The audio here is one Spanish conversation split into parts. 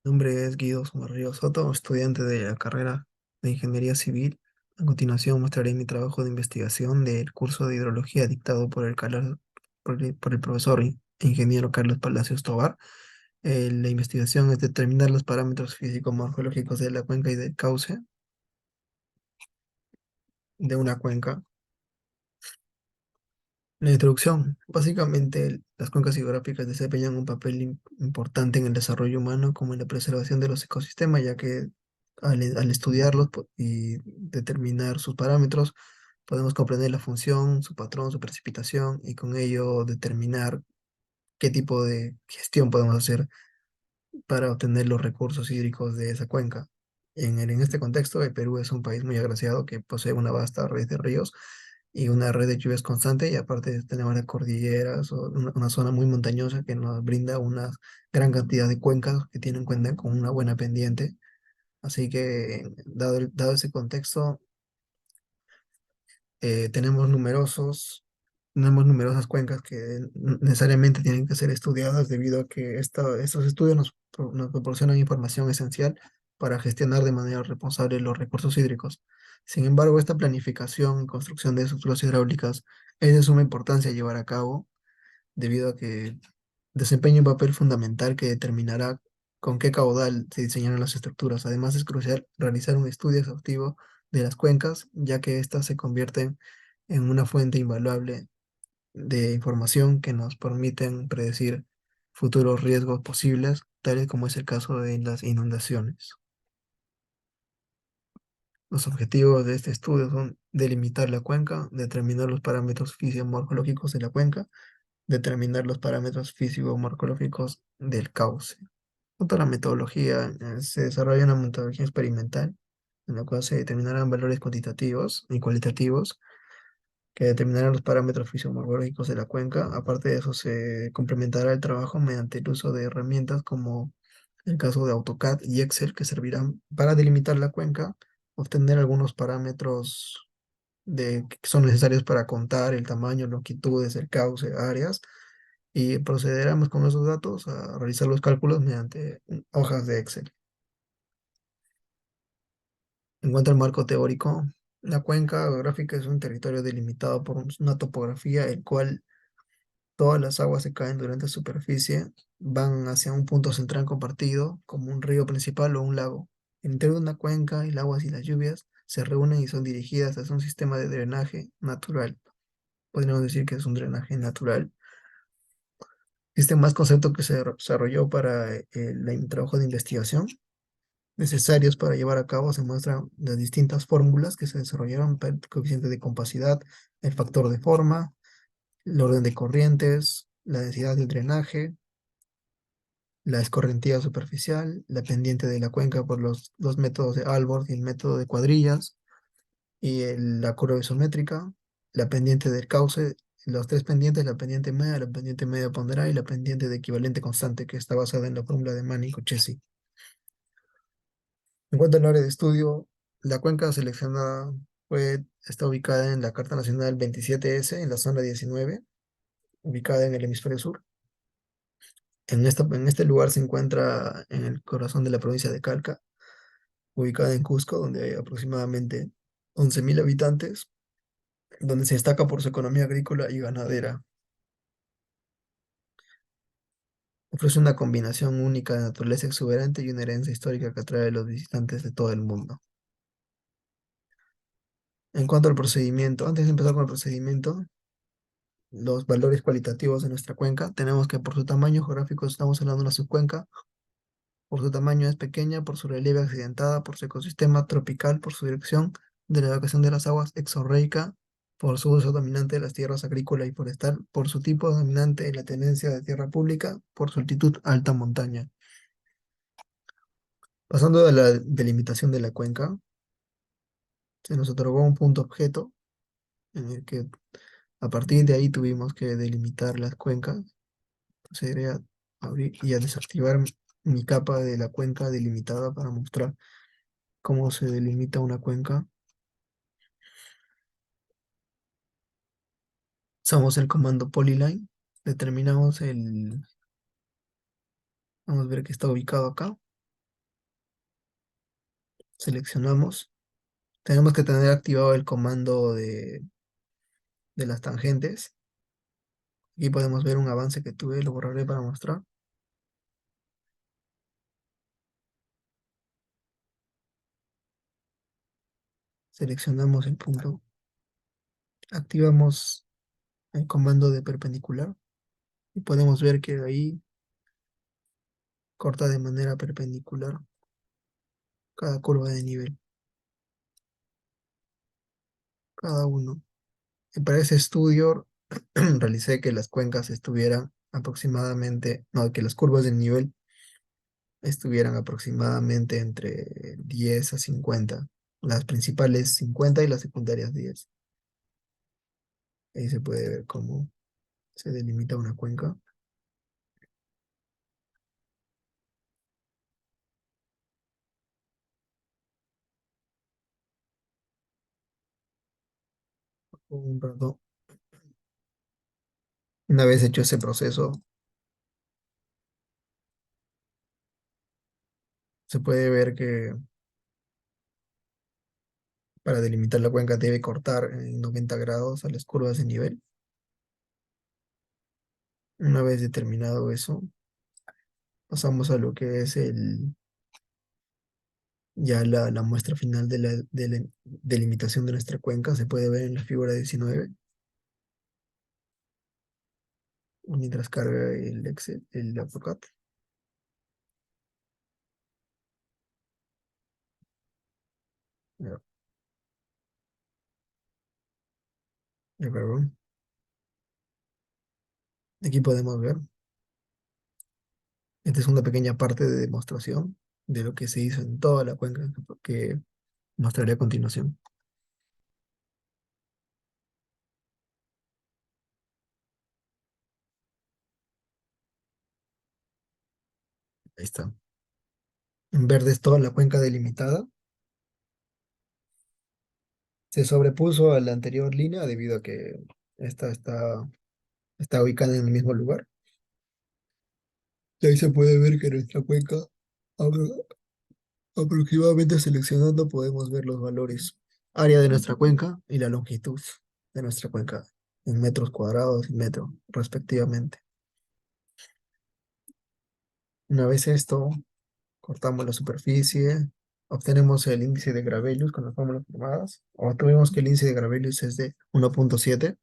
Mi nombre es Guido Sumarrido Soto, estudiante de la carrera de Ingeniería Civil. A continuación mostraré mi trabajo de investigación del curso de hidrología dictado por el profesor ingeniero Carlos Palacios Tovar. La investigación es determinar los parámetros físico-morfológicos de la cuenca y del cauce de una cuenca. La introducción. Básicamente, las cuencas hidrográficas desempeñan un papel importante en el desarrollo humano como en la preservación de los ecosistemas, ya que al estudiarlos y determinar sus parámetros, podemos comprender la función, su patrón, su precipitación y con ello determinar qué tipo de gestión podemos hacer para obtener los recursos hídricos de esa cuenca. En este contexto, el Perú es un país muy agraciado que posee una vasta red de ríos y una red de lluvias constante, y aparte tenemos las cordilleras o una zona muy montañosa que nos brinda una gran cantidad de cuencas que tienen cuenta con una buena pendiente. Así que, dado ese contexto, tenemos numerosas cuencas que necesariamente tienen que ser estudiadas debido a que estos estudios nos proporcionan información esencial para gestionar de manera responsable los recursos hídricos. Sin embargo, esta planificación y construcción de estructuras hidráulicas es de suma importancia llevar a cabo debido a que desempeña un papel fundamental que determinará con qué caudal se diseñarán las estructuras. Además, es crucial realizar un estudio exhaustivo de las cuencas, ya que éstas se convierten en una fuente invaluable de información que nos permiten predecir futuros riesgos posibles, tales como es el caso de las inundaciones. Los objetivos de este estudio son delimitar la cuenca, determinar los parámetros fisiomorfológicos de la cuenca, determinar los parámetros físico-morfológicos del cauce. Junto a la metodología, se desarrolla una metodología experimental en la cual se determinarán valores cuantitativos y cualitativos que determinarán los parámetros fisiomorfológicos de la cuenca. Aparte de eso, se complementará el trabajo mediante el uso de herramientas como el caso de AutoCAD y Excel, que servirán para delimitar la cuenca, obtener algunos parámetros que son necesarios para contar el tamaño, longitudes, el cauce, áreas, y procederemos con esos datos a realizar los cálculos mediante hojas de Excel. En cuanto al marco teórico, la cuenca geográfica es un territorio delimitado por una topografía, el cual todas las aguas que caen durante la superficie van hacia un punto central compartido, como un río principal o un lago. Entre una cuenca, el agua y las lluvias se reúnen y son dirigidas hacia un sistema de drenaje natural. Podríamos decir que es un drenaje natural. Existen más conceptos que se desarrolló para el trabajo de investigación necesarios para llevar a cabo. Se muestran las distintas fórmulas que se desarrollaron para el coeficiente de compacidad, el factor de forma, el orden de corrientes, la densidad del drenaje, la escorrentía superficial, la pendiente de la cuenca por los dos métodos de Albord y el método de cuadrillas, y la curva isométrica, la pendiente del cauce, los tres pendientes, la pendiente media ponderada y la pendiente de equivalente constante, que está basada en la fórmula de Mani-Cauchy. En cuanto al área de estudio, la cuenca seleccionada está ubicada en la Carta Nacional 27S, en la zona 19, ubicada en el hemisferio sur. En este lugar se encuentra en el corazón de la provincia de Calca, ubicada en Cusco, donde hay aproximadamente 11.000 habitantes, donde se destaca por su economía agrícola y ganadera. Ofrece una combinación única de naturaleza exuberante y una herencia histórica que atrae a los visitantes de todo el mundo. En cuanto al procedimiento, antes de empezar con el procedimiento, los valores cualitativos de nuestra cuenca, tenemos que por su tamaño geográfico estamos hablando de una subcuenca. Por su tamaño es pequeña, por su relieve accidentada, por su ecosistema tropical, por su dirección de la evacuación de las aguas exorreica, por su uso dominante de las tierras agrícola y forestal, por su tipo dominante de la tenencia de tierra pública, por su altitud alta montaña. Pasando a la delimitación de la cuenca, se nos otorgó un punto objeto en el que a partir de ahí tuvimos que delimitar las cuencas. Procederé a abrir y a desactivar mi capa de la cuenca delimitada para mostrar cómo se delimita una cuenca. Usamos el comando polyline, determinamos vamos a ver que está ubicado acá, Seleccionamos. Tenemos que tener activado el comando de las tangentes. Aquí podemos ver un avance que tuve, lo borraré para mostrar. Seleccionamos el punto. Activamos el comando de perpendicular y podemos ver que ahí corta de manera perpendicular cada curva de nivel, cada uno. Y para ese estudio realicé que las cuencas estuvieran aproximadamente, no, que las curvas de nivel estuvieran aproximadamente entre 10 a 50. Las principales 50 y las secundarias 10. Ahí se puede ver cómo se delimita una cuenca. Un rato. Una vez hecho ese proceso, se puede ver que para delimitar la cuenca debe cortar en 90 grados a las curvas de nivel. Una vez determinado eso, pasamos a lo que es ya la muestra final de la delimitación de nuestra cuenca. Se puede ver en la figura 19, mientras carga el Excel, el AutoCAD. Ya, ya cargó. Aquí podemos ver, esta es una pequeña parte de demostración de lo que se hizo en toda la cuenca que mostraré a continuación. Ahí está. En verde es toda la cuenca delimitada. Se sobrepuso a la anterior línea debido a que esta está ubicada en el mismo lugar. Y ahí se puede ver que nuestra cuenca, abro- aproximadamente seleccionando, podemos ver los valores. Área de nuestra cuenca y la longitud de nuestra cuenca en metros cuadrados y metro, respectivamente. Una vez esto, cortamos la superficie, obtenemos el índice de Gravelius con las fórmulas formadas. Obtuvimos que el índice de Gravelius es de 1.7.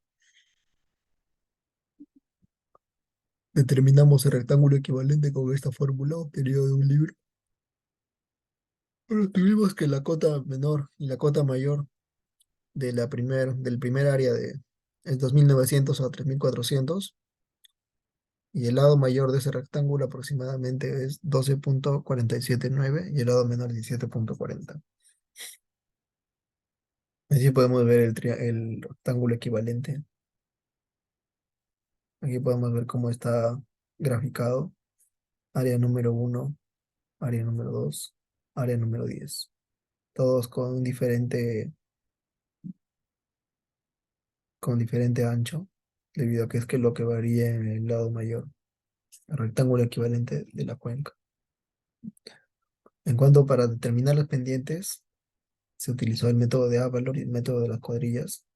Determinamos el rectángulo equivalente con esta fórmula obtenida de un libro. Pero tuvimos que la cota menor y la cota mayor del primer área es 2900 a 3400 y el lado mayor de ese rectángulo aproximadamente es 12.479 y el lado menor 17.40. Así podemos ver el rectángulo equivalente. Aquí podemos ver cómo está graficado. Área número uno, área número 2, área número 10. Todos con diferente ancho, debido a que es que lo que varía en el lado mayor, el rectángulo equivalente de la cuenca. En cuanto para determinar las pendientes, se utilizó el método de Avalor y el método de las cuadrillas.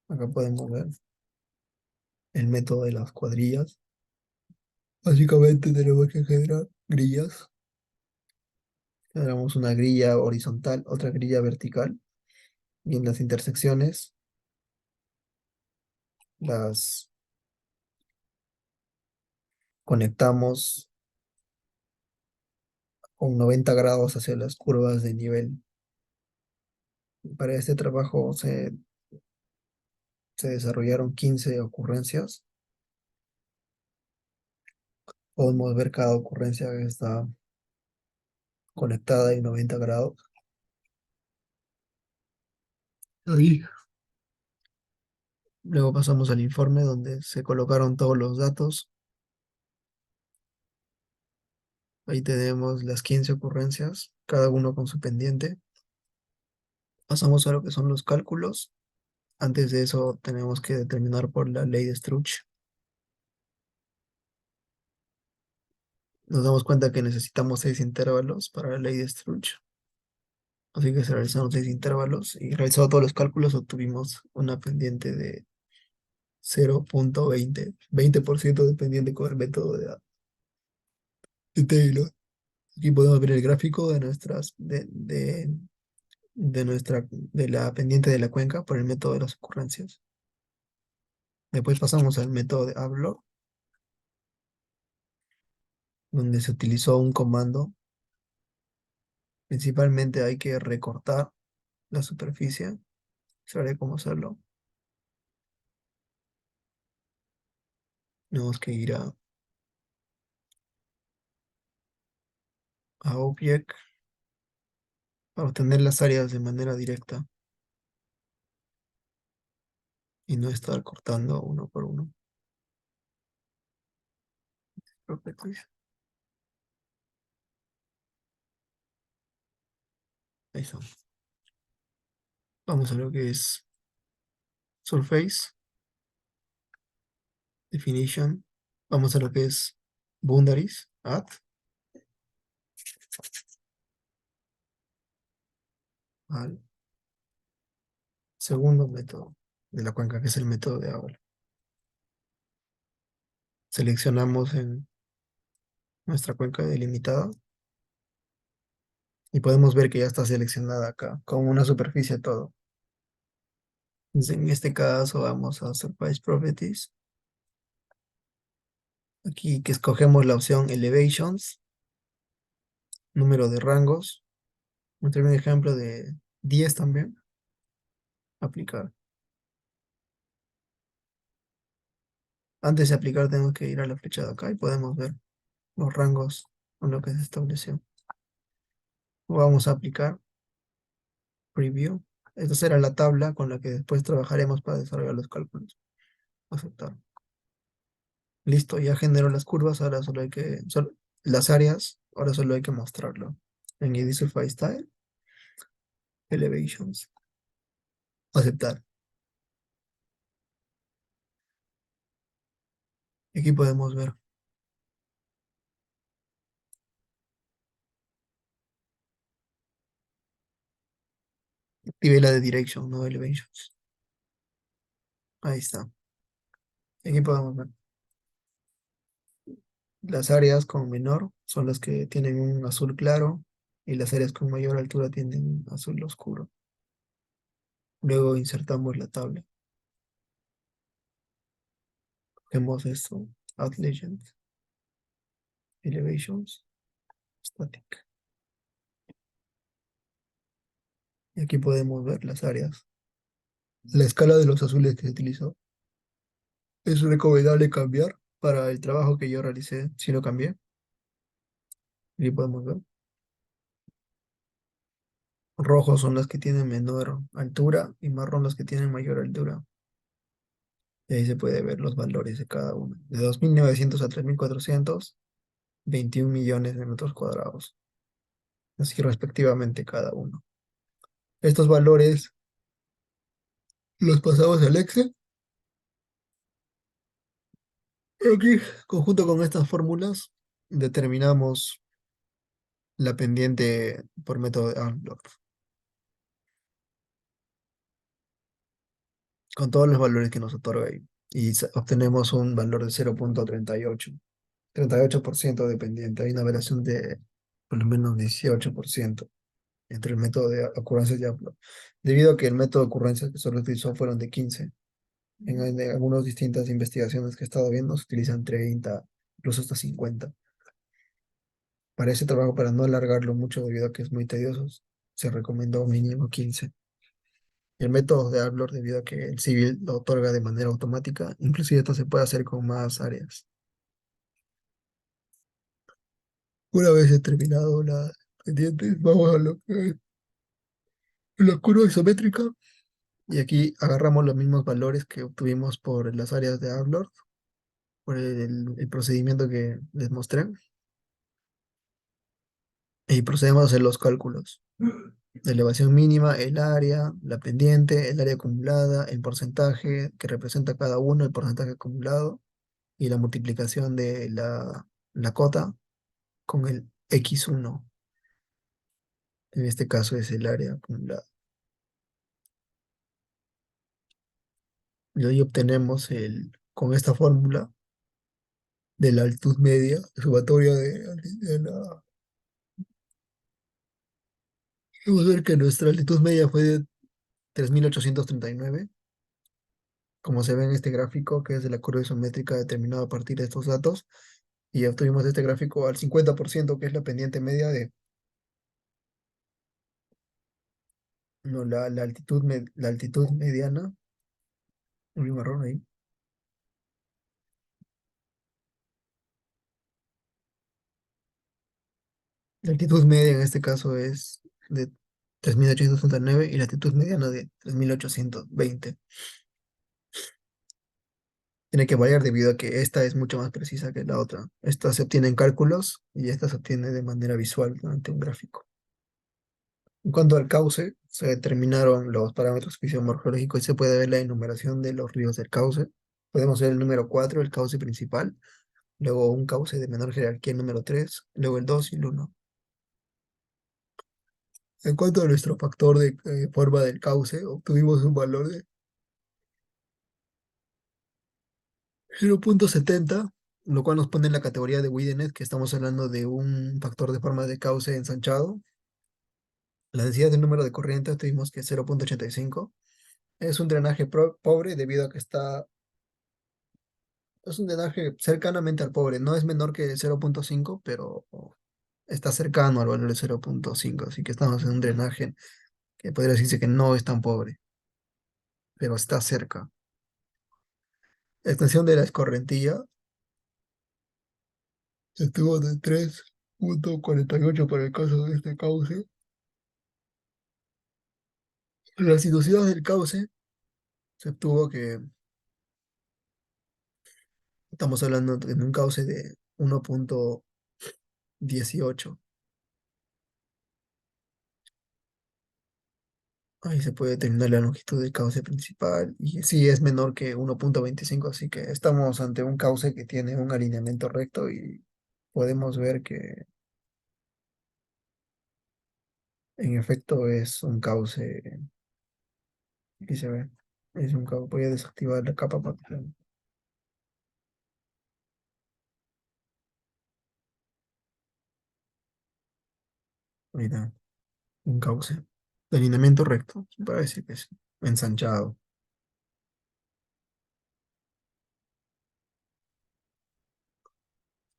Acá podemos ver el método de las cuadrillas. Básicamente tenemos que generar grillas. Generamos una grilla horizontal, otra grilla vertical, y en las intersecciones las conectamos con 90 grados hacia las curvas de nivel. Para este trabajo se desarrollaron 15 ocurrencias. Podemos ver cada ocurrencia que está conectada en 90 grados. Ahí. Luego pasamos al informe donde se colocaron todos los datos. Ahí tenemos las 15 ocurrencias, cada uno con su pendiente. Pasamos a lo que son los cálculos. Antes de eso tenemos que determinar por la ley de Struch nos damos cuenta que necesitamos 6 intervalos para la ley de Struch. Así que se realizaron 6 intervalos y realizado todos los cálculos obtuvimos una pendiente de 0,20, 20% de pendiente con el método de Taylor. Aquí podemos ver el gráfico de la pendiente de la cuenca por el método de las ocurrencias. Después pasamos al método de Avlor, donde se utilizó un comando. Principalmente hay que recortar la superficie. Sabré cómo hacerlo. Tenemos que ir a Object para obtener las áreas de manera directa y no estar cortando uno por uno. Properties. Ahí está. Vamos a lo que es Surface, Definition. Vamos a lo que es Boundaries, Add. Al segundo método de la cuenca, que es el método de Avlor. Seleccionamos en nuestra cuenca delimitada y podemos ver que ya está seleccionada acá, con una superficie todo. Entonces, en este caso vamos a Surface Properties. Aquí que escogemos la opción Elevations, número de rangos. Voy a tener un ejemplo de 10 también. Aplicar. Antes de aplicar tenemos que ir a la flecha de acá y podemos ver los rangos con lo que se estableció. Vamos a aplicar Preview. Esta será la tabla con la que después trabajaremos para desarrollar los cálculos. Aceptar. Listo, ya generó las curvas, ahora solo hay que... las áreas, ahora solo hay que mostrarlo. En Edify Style, Elevations. Aceptar. Y aquí podemos ver. Activé la de Direction, no Elevations. Ahí está. Aquí podemos ver. Las áreas con menor son las que tienen un azul claro y las áreas con mayor altura tienen un azul oscuro. Luego insertamos la tabla. Cogemos esto, Add Legend, Elevations, Static. Y aquí podemos ver las áreas. La escala de los azules que se utilizó. Es recomendable cambiar para el trabajo que yo realicé, si lo cambié. Aquí podemos ver. Rojos son las que tienen menor altura y marrón los que tienen mayor altura. Y ahí se puede ver los valores de cada uno. De 2.900 a 3.400, 21 millones de metros cuadrados. Así respectivamente cada uno. Estos valores los pasamos al Excel. Y aquí, conjunto con estas fórmulas, determinamos la pendiente por método de Unblock. Con todos los valores que nos otorga ahí. Y obtenemos un valor de 0,38. 38% de pendiente. Hay una variación de por lo menos 18% entre el método de ocurrencias y upload. Debido a que el método de ocurrencias que solo utilizó fueron de 15. En algunas distintas investigaciones que he estado viendo se utilizan 30, incluso hasta 50. Para ese trabajo, para no alargarlo mucho debido a que es muy tedioso, se recomendó mínimo 15. El método de upload debido a que el civil lo otorga de manera automática, inclusive esto se puede hacer con más áreas. Una vez terminado la pendiente, vamos a lo que es la curva isométrica. Y aquí agarramos los mismos valores que obtuvimos por las áreas de Avlord, por el procedimiento que les mostré. Y procedemos a hacer los cálculos. La elevación mínima, el área, la pendiente, el área acumulada, el porcentaje que representa cada uno, el porcentaje acumulado, y la multiplicación de la cota con el X1. En este caso es el área acumulada. Y hoy obtenemos con esta fórmula de la altitud media, sumatoria de la... Vamos a ver que nuestra altitud media fue de 3.839, como se ve en este gráfico, que es de la curva isométrica determinada a partir de estos datos, y obtuvimos este gráfico al 50%, que es la pendiente media de, no, la altitud mediana, un error ahí. La altitud media en este caso es de 3.839 y la altitud mediana de 3.820. Tiene que variar debido a que esta es mucho más precisa que la otra. Esta se obtiene en cálculos y esta se obtiene de manera visual durante un gráfico. En cuanto al cauce, se determinaron los parámetros fisiomorfológicos y se puede ver la enumeración de los ríos del cauce. Podemos ver el número 4, el cauce principal, luego un cauce de menor jerarquía, el número 3, luego el 2 y el 1. En cuanto a nuestro factor de forma del cauce, obtuvimos un valor de 0.70, lo cual nos pone en la categoría de Widenet, que estamos hablando de un factor de forma de cauce ensanchado. La densidad del número de corrientes tuvimos que es 0.85. Es un drenaje pobre debido a que es un drenaje cercanamente al pobre. No es menor que 0.5, pero está cercano al valor de 0.5. Así que estamos en un drenaje que podría decirse que no es tan pobre, pero está cerca. La extensión de la escorrentía estuvo de 3.48 para el caso de este cauce. La sinuosidad del cauce se obtuvo que estamos hablando de un cauce de 1.18. Ahí se puede determinar la longitud del cauce principal y sí es menor que 1.25, así que estamos ante un cauce que tiene un alineamiento recto y podemos ver que en efecto es un cauce, aquí se ve, es un cauce. Voy a desactivar la capa para que mira, un cauce de alineamiento recto, para decir que es ensanchado.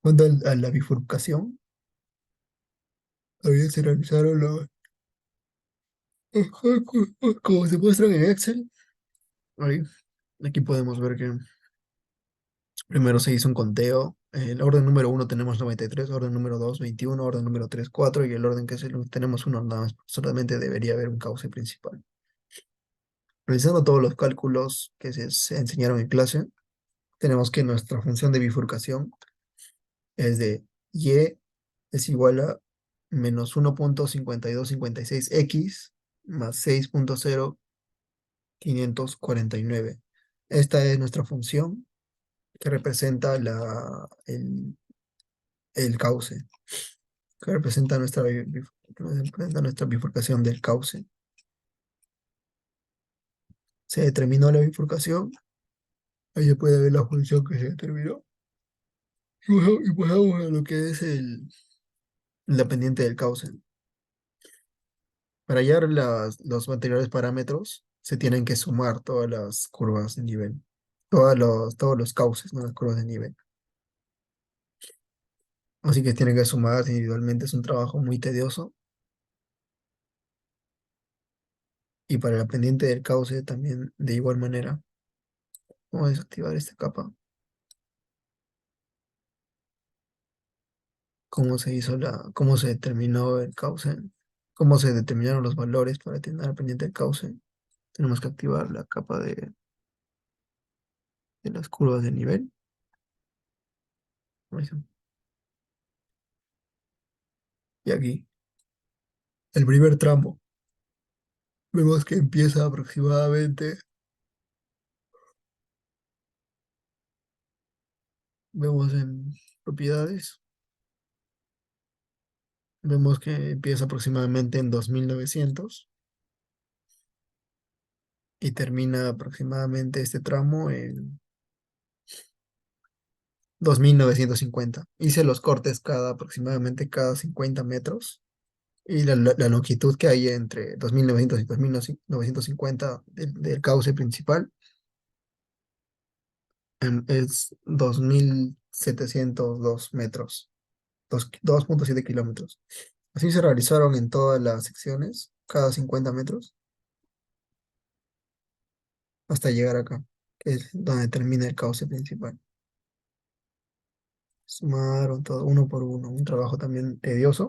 Cuando a la bifurcación, también se realizaron como se muestran en Excel. Ahí, aquí podemos ver que primero se hizo un conteo. El orden número uno tenemos 93, orden número 2 21, orden número 3 4 y el orden que es tenemos uno nada más. Solamente debería haber un cauce principal. Realizando todos los cálculos que se enseñaron en clase, tenemos que nuestra función de bifurcación es de y es igual a menos 1.5256x más 6.0549. Esta es nuestra función que representa el cauce, que representa representa nuestra bifurcación del cauce. Se determinó la bifurcación, ahí se puede ver la función que se determinó. Y pasamos a lo que es la pendiente del cauce. Para hallar los anteriores parámetros, se tienen que sumar todas las curvas de nivel, todos los cauces, ¿no? Las curvas de nivel. Así que tienen que sumarse individualmente, es un trabajo muy tedioso. Y para la pendiente del cauce también de igual manera. Vamos a desactivar esta capa. Cómo se determinó el cauce, cómo se determinaron los valores para tener la pendiente del cauce. Tenemos que activar la capa de las curvas de nivel. Ahí está. Y aquí, el primer tramo. Vemos que empieza aproximadamente, vemos en propiedades, Vemos que empieza aproximadamente en 2900 y termina aproximadamente este tramo en 2950. Hice los cortes aproximadamente cada 50 metros y la longitud que hay entre 2900 y 2950 del cauce principal es 2702 metros, 2,7 kilómetros. Así se realizaron en todas las secciones, cada 50 metros, hasta llegar acá, que es donde termina el cauce principal. Sumaron todo uno por uno, un trabajo también tedioso.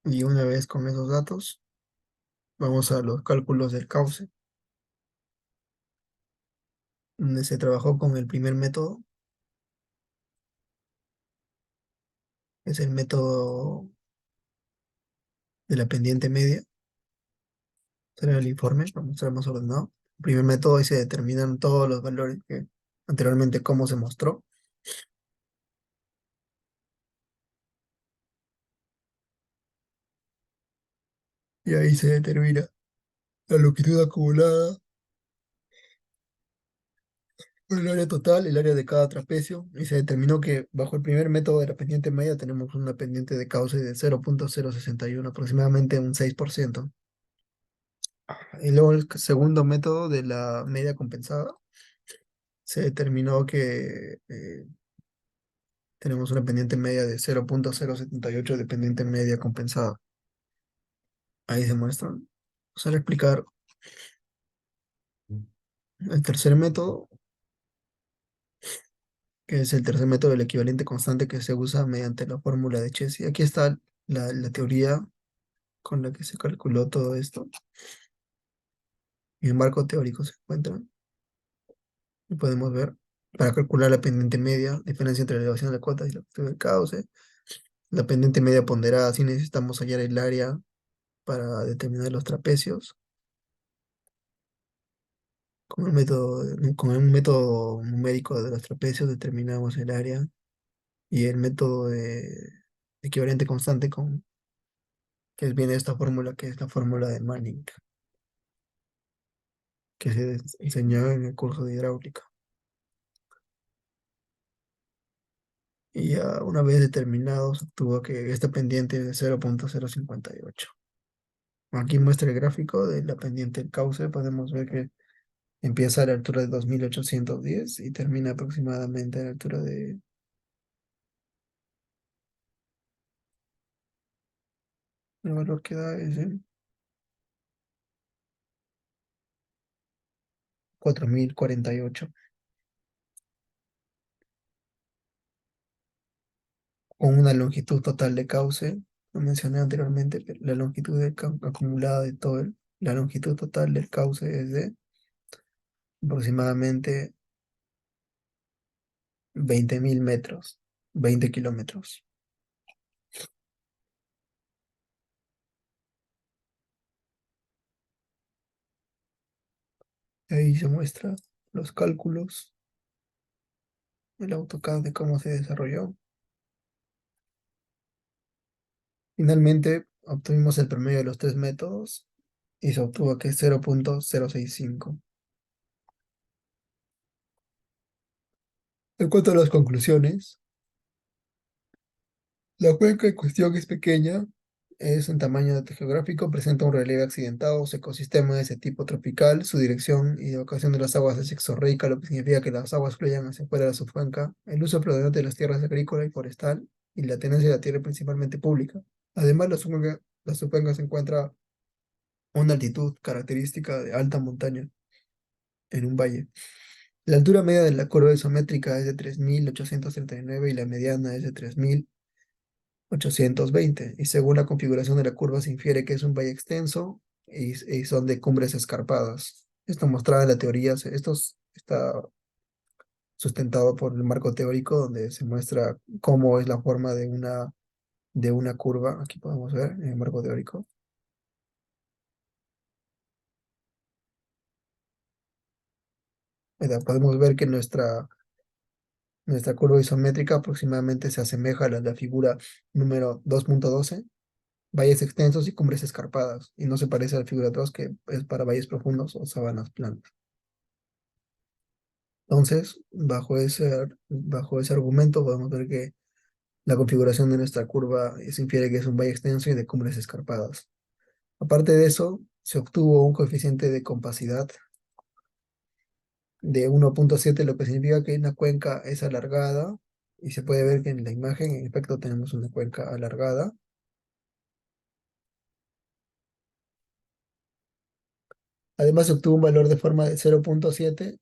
Y una vez con esos datos, vamos a los cálculos del cauce, donde se trabajó con el primer método, es el método de la pendiente media. Será el informe, vamos a mostrar más ordenado. El primer método, ahí se determinan todos los valores que anteriormente como se mostró. Y ahí se determina la longitud acumulada, el área total, el área de cada trapecio. Y se determinó que bajo el primer método de la pendiente media tenemos una pendiente de cauce de 0,061, aproximadamente un 6%. Y luego el segundo método de la media compensada, se determinó que tenemos una pendiente media de 0,078 de pendiente media compensada. Ahí se muestran. Vamos a explicar el tercer método, que es el tercer método del equivalente constante que se usa mediante la fórmula de Chesi. Aquí está la teoría con la que se calculó todo esto. Y el marco teórico se encuentra. Y podemos ver, para calcular la pendiente media, diferencia entre la elevación de la cuota y la longitud del cauce. La pendiente media ponderada, si necesitamos hallar el área para determinar los trapecios. Con un método numérico de los trapecios determinamos el área y el método de equivalente constante que viene de esta fórmula, que es la fórmula de Manning, que se enseñó en el curso de hidráulica. Y ya una vez determinado, se obtuvo que esta pendiente es de 0,058. Aquí muestra el gráfico de la pendiente del cauce. Podemos ver que empieza a la altura de 2810 y termina aproximadamente a la altura de... El valor que da es en 4048, con una longitud total de cauce, lo mencioné anteriormente, pero la longitud acumulada de la longitud total del cauce es de aproximadamente 20.000 metros, 20 kilómetros. Ahí se muestra los cálculos, el AutoCAD de cómo se desarrolló. Finalmente, obtuvimos el promedio de los tres métodos y se obtuvo que es 0,065. En cuanto a las conclusiones, la cuenca en cuestión es pequeña, es en tamaño geográfico, presenta un relieve accidentado, su ecosistema es de tipo tropical, su dirección y evacuación de las aguas es exorreica, lo que significa que las aguas fluyen hacia afuera de su cuenca, el uso predominante de las tierras agrícola y forestal, y la tenencia de la tierra principalmente pública. Además, la subcuenca se encuentra a una altitud característica de alta montaña, en un valle. La altura media de la curva isométrica es de 3839 y la mediana es de 3820. Y según la configuración de la curva se infiere que es un valle extenso y son de cumbres escarpadas. Esto mostrada en la teoría, está sustentado por el marco teórico donde se muestra cómo es la forma de una curva. Aquí podemos ver en el marco teórico. ¿Verdad? Podemos ver que Nuestra curva isométrica aproximadamente se asemeja a la de la figura número 2.12, valles extensos y cumbres escarpadas, y no se parece a la figura 2 que es para valles profundos o sabanas planas. Entonces, bajo ese argumento podemos ver que la configuración de nuestra curva se infiere que es un valle extenso y de cumbres escarpadas. Aparte de eso, se obtuvo un coeficiente de compacidad de 1.7, lo que significa que la cuenca es alargada, y se puede ver que en la imagen, en efecto, tenemos una cuenca alargada. Además, se obtuvo un valor de forma de 0.7,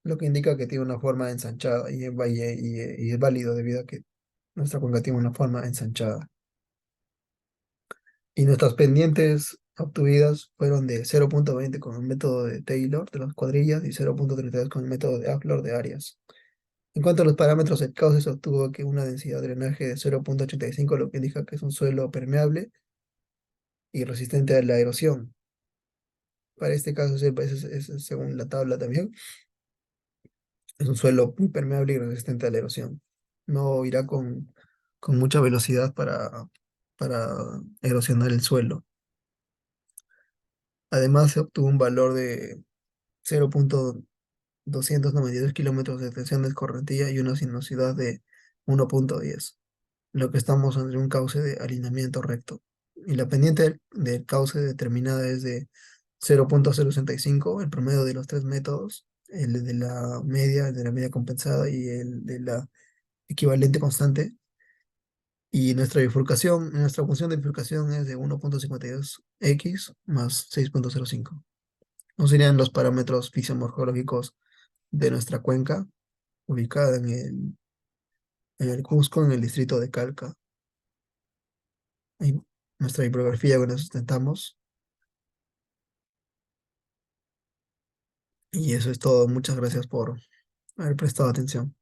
lo que indica que tiene una forma ensanchada y es válido debido a que nuestra cuenca tiene una forma ensanchada. Y nuestras pendientes obtenidas fueron de 0.20 con el método de Taylor de las cuadrillas y 0.32 con el método de Aflor de áreas. En cuanto a los parámetros del cauce, se obtuvo que una densidad de drenaje de 0.85, lo que indica que es un suelo permeable y resistente a la erosión. Para este caso, según la tabla también, es un suelo muy permeable y resistente a la erosión. No irá con mucha velocidad para erosionar el suelo. Además, se obtuvo un valor de 0.292 kilómetros de tensión de escorrentía y una sinuosidad de 1.10, lo que estamos entre un cauce de alineamiento recto. Y la pendiente del cauce determinada es de 0.065, el promedio de los tres métodos, el de la media compensada y el de la equivalente constante. Y nuestra función de bifurcación es de 1.52x más 6.05. No serían los parámetros fisiomorfológicos de nuestra cuenca, ubicada en el Cusco, en el distrito de Calca. Y nuestra bibliografía que nos sustentamos. Y eso es todo. Muchas gracias por haber prestado atención.